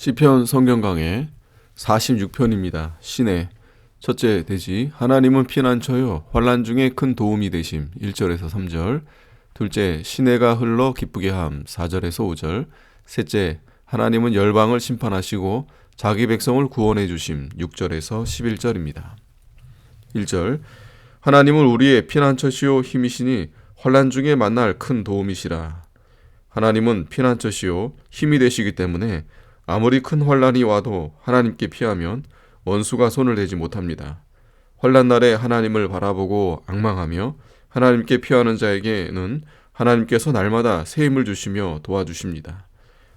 시편 성경 강해 46편입니다. 시내 첫째 대지 하나님은 피난처요 환난 중에 큰 도움이 되심 1절에서 3절. 둘째 시내가 흘러 기쁘게 함 4절에서 5절. 셋째 하나님은 열방을 심판하시고 자기 백성을 구원해 주심 6절에서 11절입니다. 1절 하나님은 우리의 피난처시요 힘이시니 환난 중에 만날 큰 도움이시라. 하나님은 피난처시요 힘이 되시기 때문에 아무리 큰 환난이 와도 하나님께 피하면 원수가 손을 대지 못합니다. 환난 날에 하나님을 바라보고 앙망하며 하나님께 피하는 자에게는 하나님께서 날마다 새 힘을 주시며 도와주십니다.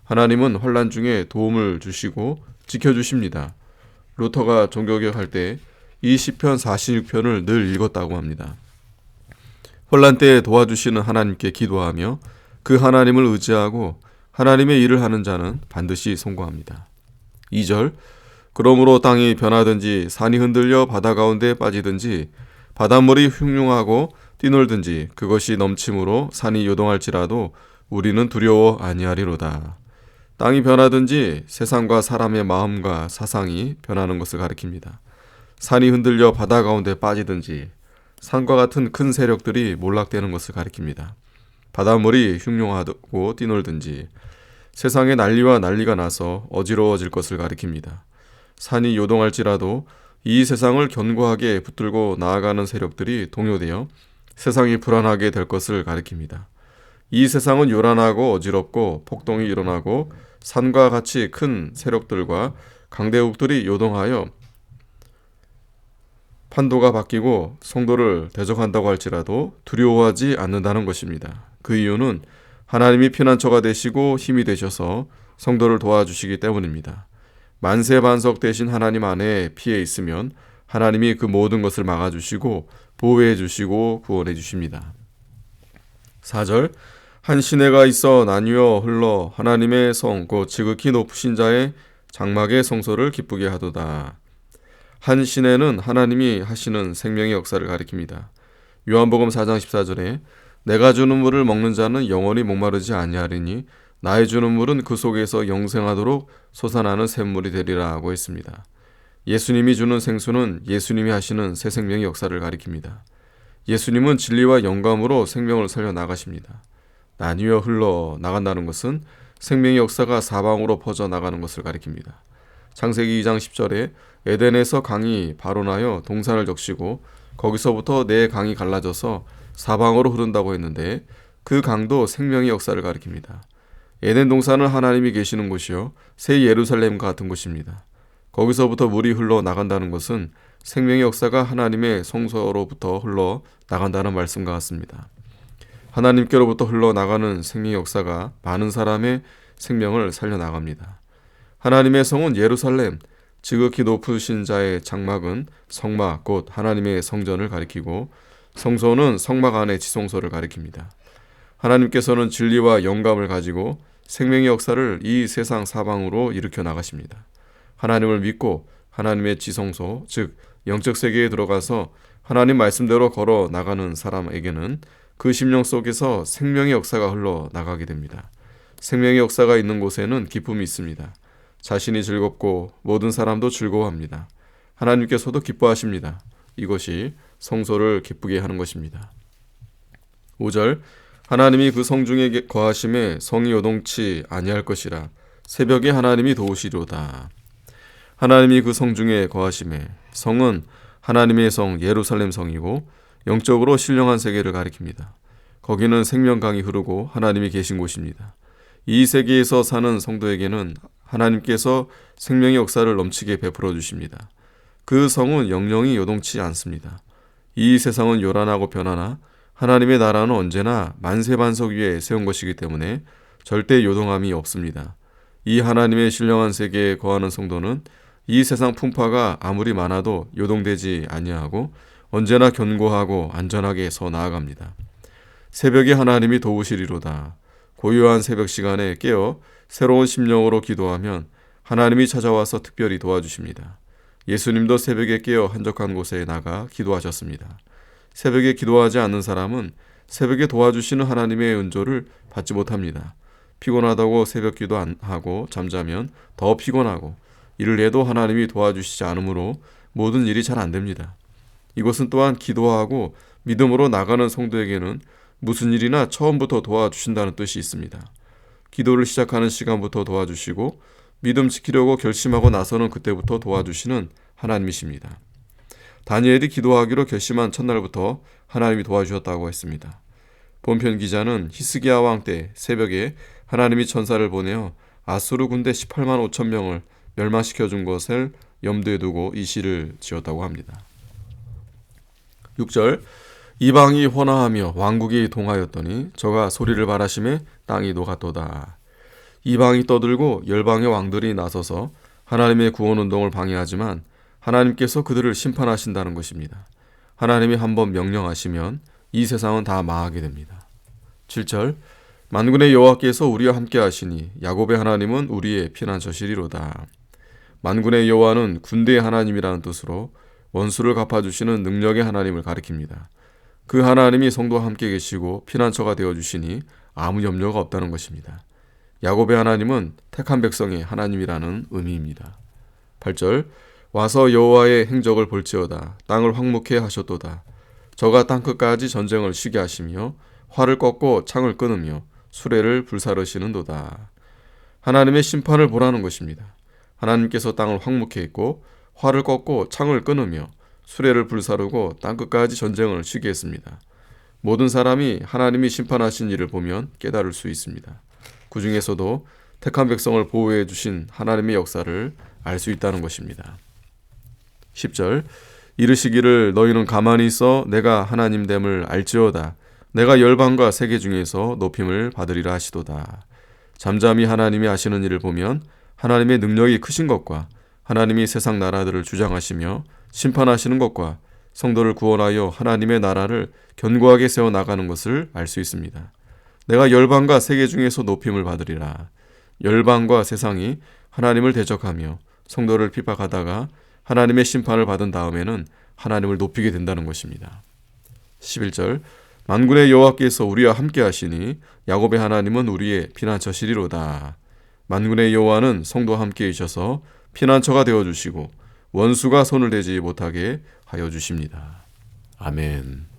하나님은 환난 중에 도움을 주시고 지켜주십니다. 루터가 종교개혁할 때 이 시편 46편을 늘 읽었다고 합니다. 환난 때에 도와주시는 하나님께 기도하며 그 하나님을 의지하고 하나님의 일을 하는 자는 반드시 성공합니다. 2절 그러므로 땅이 변하든지 산이 흔들려 바다 가운데 빠지든지 바닷물이 흉흉하고 뛰놀든지 그것이 넘침으로 산이 요동할지라도 우리는 두려워 아니하리로다. 땅이 변하든지 세상과 사람의 마음과 사상이 변하는 것을 가리킵니다. 산이 흔들려 바다 가운데 빠지든지 산과 같은 큰 세력들이 몰락되는 것을 가리킵니다. 바닷물이 흉흉하고 뛰놀든지 세상에 난리가 나서 어지러워질 것을 가리킵니다. 산이 요동할지라도 이 세상을 견고하게 붙들고 나아가는 세력들이 동요되어 세상이 불안하게 될 것을 가리킵니다. 이 세상은 요란하고 어지럽고 폭동이 일어나고 산과 같이 큰 세력들과 강대국들이 요동하여 판도가 바뀌고 성도를 대적한다고 할지라도 두려워하지 않는다는 것입니다. 그 이유는 하나님이 피난처가 되시고 힘이 되셔서 성도를 도와주시기 때문입니다. 만세반석 되신 하나님 안에 피해 있으면 하나님이 그 모든 것을 막아주시고 보호해 주시고 구원해 주십니다. 4절 한 시내가 있어 나뉘어 흘러 하나님의 성 곧 지극히 높으신 자의 장막의 성소를 기쁘게 하도다. 한 시내는 하나님이 하시는 생명의 역사를 가리킵니다. 요한복음 4장 14절에 내가 주는 물을 먹는 자는 영원히 목마르지 아니하리니 나의 주는 물은 그 속에서 영생하도록 솟아나는 샘물이 되리라 하고 있습니다. 예수님이 주는 생수는 예수님이 하시는 새 생명의 역사를 가리킵니다. 예수님은 진리와 영감으로 생명을 살려나가십니다. 나뉘어 흘러 나간다는 것은 생명의 역사가 사방으로 퍼져나가는 것을 가리킵니다. 창세기 2장 10절에 에덴에서 강이 발원하여 동산을 적시고 거기서부터 네 강이 갈라져서 사방으로 흐른다고 했는데 그 강도 생명의 역사를 가리킵니다. 에덴 동산은 하나님이 계시는 곳이요 새 예루살렘과 같은 곳입니다. 거기서부터 물이 흘러나간다는 것은 생명의 역사가 하나님의 성소로부터 흘러나간다는 말씀과 같습니다. 하나님께로부터 흘러나가는 생명의 역사가 많은 사람의 생명을 살려나갑니다. 하나님의 성은 예루살렘, 지극히 높으신 자의 장막은 성막 곧 하나님의 성전을 가리키고 성소는 성막 안의 지성소를 가리킵니다. 하나님께서는 진리와 영감을 가지고 생명의 역사를 이 세상 사방으로 일으켜 나가십니다. 하나님을 믿고 하나님의 지성소, 즉 영적 세계에 들어가서 하나님 말씀대로 걸어 나가는 사람에게는 그 심령 속에서 생명의 역사가 흘러나가게 됩니다. 생명의 역사가 있는 곳에는 기쁨이 있습니다. 자신이 즐겁고 모든 사람도 즐거워합니다. 하나님께서도 기뻐하십니다. 이것이 성소를 기쁘게 하는 것입니다. 5절 하나님이 그 성중에 거하심에 성이 요동치 아니할 것이라 새벽에 하나님이 도우시리로다. 하나님이 그 성중에 거하심에 성은 하나님의 성 예루살렘 성이고 영적으로 신령한 세계를 가리킵니다. 거기는 생명강이 흐르고 하나님이 계신 곳입니다. 이 세계에서 사는 성도에게는 하나님께서 생명의 역사를 넘치게 베풀어 주십니다. 그 성은 영영이 요동치 않습니다. 이 세상은 요란하고 변하나 하나님의 나라는 언제나 만세반석 위에 세운 것이기 때문에 절대 요동함이 없습니다. 이 하나님의 신령한 세계에 거하는 성도는 이 세상 풍파가 아무리 많아도 요동되지 아니하고 언제나 견고하고 안전하게 서 나아갑니다. 새벽에 하나님이 도우시리로다. 고요한 새벽 시간에 깨어 새로운 심령으로 기도하면 하나님이 찾아와서 특별히 도와주십니다. 예수님도 새벽에 깨어 한적한 곳에 나가 기도하셨습니다. 새벽에 기도하지 않는 사람은 새벽에 도와주시는 하나님의 은조를 받지 못합니다. 피곤하다고 새벽기도 안 하고 잠자면 더 피곤하고 이를 해도 하나님이 도와주시지 않으므로 모든 일이 잘 안 됩니다. 이것은 또한 기도하고 믿음으로 나가는 성도에게는 무슨 일이나 처음부터 도와주신다는 뜻이 있습니다. 기도를 시작하는 시간부터 도와주시고 믿음 지키려고 결심하고 나서는 그때부터 도와주시는 하나님이십니다. 다니엘이 기도하기로 결심한 첫날부터 하나님이 도와주셨다고 했습니다. 본편 기자는 히스기야 왕 때 새벽에 하나님이 천사를 보내어 아수르 군대 18만 5천 명을 멸망시켜 준 것을 염두에 두고 이 시를 지었다고 합니다. 6절 이방이 혼화하며 왕국이 동하였더니 저가 소리를 바라심에 땅이 녹았도다. 이방이 떠들고 열방의 왕들이 나서서 하나님의 구원운동을 방해하지만 하나님께서 그들을 심판하신다는 것입니다. 하나님이 한번 명령하시면 이 세상은 다 망하게 됩니다. 7절 만군의 여호와께서 우리와 함께 하시니 야곱의 하나님은 우리의 피난처시리로다. 만군의 여호와는 군대의 하나님이라는 뜻으로 원수를 갚아주시는 능력의 하나님을 가리킵니다. 그 하나님이 성도와 함께 계시고 피난처가 되어주시니 아무 염려가 없다는 것입니다. 야곱의 하나님은 택한 백성의 하나님이라는 의미입니다. 8절 와서 여호와의 행적을 볼지어다. 땅을 황무케 하셨도다. 저가 땅끝까지 전쟁을 쉬게 하시며 활을 꺾고 창을 끊으며 수레를 불사르시는도다. 하나님의 심판을 보라는 것입니다. 하나님께서 땅을 황무케 했고 활을 꺾고 창을 끊으며 수레를 불사르고 땅끝까지 전쟁을 쉬게 했습니다. 모든 사람이 하나님이 심판하신 일을 보면 깨달을 수 있습니다. 그 중에서도 택한 백성을 보호해 주신 하나님의 역사를 알 수 있다는 것입니다. 10절 이르시기를 너희는 가만히 있어 내가 하나님됨을 알지어다. 내가 열방과 세계 중에서 높임을 받으리라 하시도다. 잠잠히 하나님이 하시는 일을 보면 하나님의 능력이 크신 것과 하나님이 세상 나라들을 주장하시며 심판하시는 것과 성도를 구원하여 하나님의 나라를 견고하게 세워나가는 것을 알 수 있습니다. 내가 열방과 세계 중에서 높임을 받으리라. 열방과 세상이 하나님을 대적하며 성도를 핍박하다가 하나님의 심판을 받은 다음에는 하나님을 높이게 된다는 것입니다. 11절 만군의 여호와께서 우리와 함께 하시니 야곱의 하나님은 우리의 피난처시리로다. 만군의 여호와는 성도와 함께 계셔서 피난처가 되어주시고 원수가 손을 대지 못하게 하여 주십니다. 아멘.